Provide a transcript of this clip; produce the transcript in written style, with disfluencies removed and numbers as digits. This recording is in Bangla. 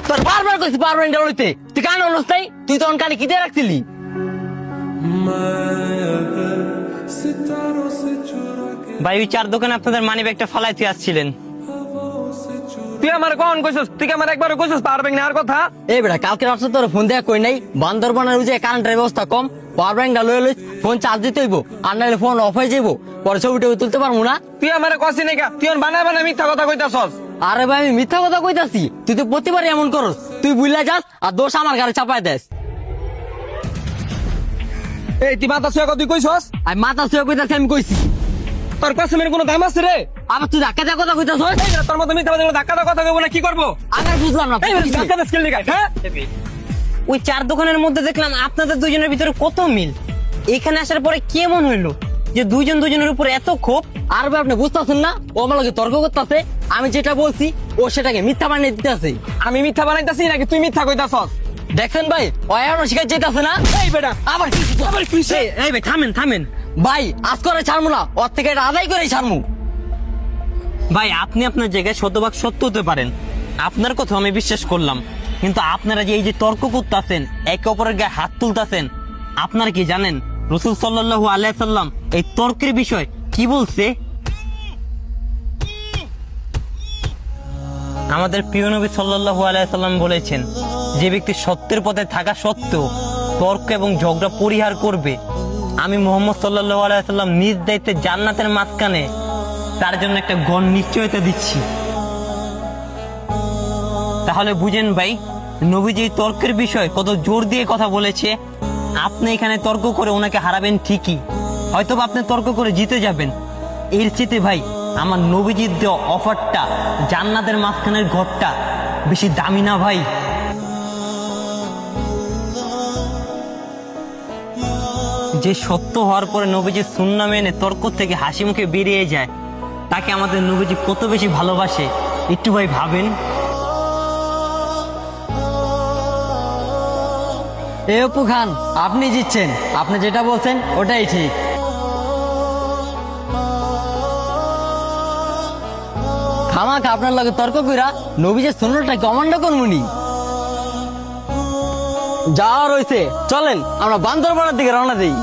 তোর বারবার কইছি পাওয়ার ব্যাংকটা লইতে, তুই কান হলস তাই? তুই তখন কানে কি দিয়ে রাখছিলি? ভাই ওই চার দোকানে আপনাদের মানি ব্যাগটা ফালাইতে আসছিলেন। তুই আমার কখন কইছস? তুই কি আমার একবারও কইছস পাওয়ার ব্যাংক নেওয়ার কথা? এই বেটা কালকে রাত্রে তোর ফোন দেয়া কই নাই, বান্দরবানের ওই যে কারেন্টের ব্যবস্থা কম, পাওয়ার ব্যাংকটা লয়ে লইস, ফোন চার্জ দিতে হইব, আর নাহলে ফোন অফ হয়ে যাইব, পরে ছবি টবি তুলতে পারবো না। তুই আমার কইছিস নাকি? তুই বানায় বানায় মিথ্যা কথা কইতাছস। আরে ভাই আমি মিথ্যা কথা কইতাছি? তুই তো প্রতিবারই এমন করস, তুই বুঝলা যাস আর দোষ আমার গাড়ি চাপাই দেস। এই তুই মাথা ছুঁয়া তুই কইছস? আমি মাথা ছুঁয়ে কইতাছি, আমি কইছি। তোর কসমের কোনো দাম আছে রে? আবার তুই ধাক্কা দেওয়া কথা কইতাছ? এই যে তোর মতো মিথ্যা কথা ধাক্কা দেওয়া কথা কইব না, কি করবো? আমি আর বুঝলাম না। এই ধাক্কা দে স্কিল নিকাই, হ্যাঁ? ওই চার দোকানের মধ্যে দেখলাম আপনাদের দুজনের ভিতরে কত মিল। এখানে আসার পরে কেমন হইলো যে দুজন দুজনের উপর এত ক্ষোভ? আর ভাই আপনি বুঝতেছেন না, ও আমার লগে তর্ক করতেছে, আমি যেটা বলছি ও সেটাকে মিথ্যা বানিয়ে দিতেছে। আমি মিথ্যা বানাইতাছি নাকি তুই মিথ্যা কইতাছস? দেখছেন ভাই, ও এখনো শিখাই যেতেছে না। এই বেটা আবার কি কইছে? এই ভাই থামেন থামেন। ভাই আজ করে ছাড়মু না, ওর থেকে এটা আদায় করেই ছাড়মু। ভাই আপনি আপনার জায়গায় শতভাগ সত্য হতে পারেন, আপনার কথা আমি বিশ্বাস করলাম, কিন্তু আপনারা যে এই যে তর্ক করতেছেন, একে অপরের গায়ে হাত তুলতেছেন, আপনারা কি জানেন রাসূল সাল্লাল্লাহু আলাইহি সাল্লাম এই তর্কের বিষয় কি বলছে? আমাদের প্রিয় নবী সাল্লাল্লাহু আলাইহি সাল্লাম বলেছেন, যে ব্যক্তি সত্যের পথে থাকা সত্ত্বেও তর্ক এবং ঝগড়া পরিহার করবে, আমি মুহাম্মদ সাল্লাল্লাহু আলাইহি সাল্লাম নিজ দায়িত্বে জান্নাতের মাঝখানে তার জন্য একটা গণ নিশ্চয়তা দিচ্ছি। তাহলে বুঝেন ভাই, নবীজি এই তর্কের বিষয় কত জোর দিয়ে কথা বলেছে। আপনি এখানে তর্ক করে ওনাকে হারাবেন ঠিকই, হয়তো আপনি তর্ক করে জিতে যাবেন, এর চেয়ে ভাই আমার নবীজির দেওয়া অফারটা, জান্নাতের মাঝখানের ঘরটা বেশি দামি না ভাই? যে সত্য হওয়ার পরে নবীজির সুন্নাহ মেনে তর্ক থেকে হাসি মুখে বেরিয়ে যায়, তাকে আমাদের নবীজি কত বেশি ভালোবাসে একটু ভাই ভাবেন। এ অপু খান, আপনি জিতছেন, আপনি যেটা বলছেন ওটাই ঠিক। খামাখা আপনার লগে তর্ক কইরা নবীজের সুন্নতটাকে অমান্য করমুনি। যা রয়েছে চলেন আমরা বান্দরবানের দিকে রওনা দেই।